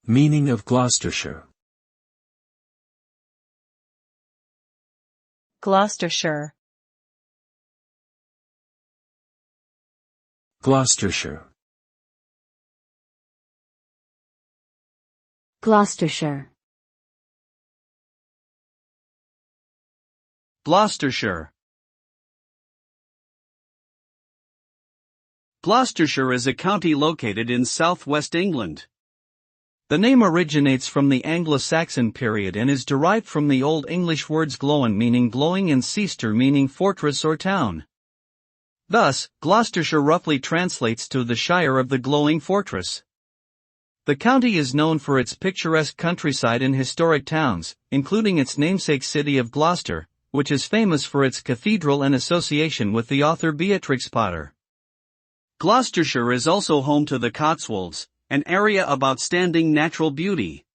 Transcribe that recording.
Meaning of Gloucestershire. Gloucestershire. Gloucestershire. Gloucestershire. Gloucestershire. Gloucestershire is a county located in southwest England. The name originates from the Anglo-Saxon period and is derived from the Old English words glowen meaning glowing and Cester meaning fortress or town. Thus, Gloucestershire roughly translates to the Shire of the Glowing Fortress. The county is known for its picturesque countryside and historic towns, including its namesake city of Gloucester, which is famous for its cathedral and association with the author Beatrix Potter. Gloucestershire is also home to the Cotswolds, an area of outstanding natural beauty.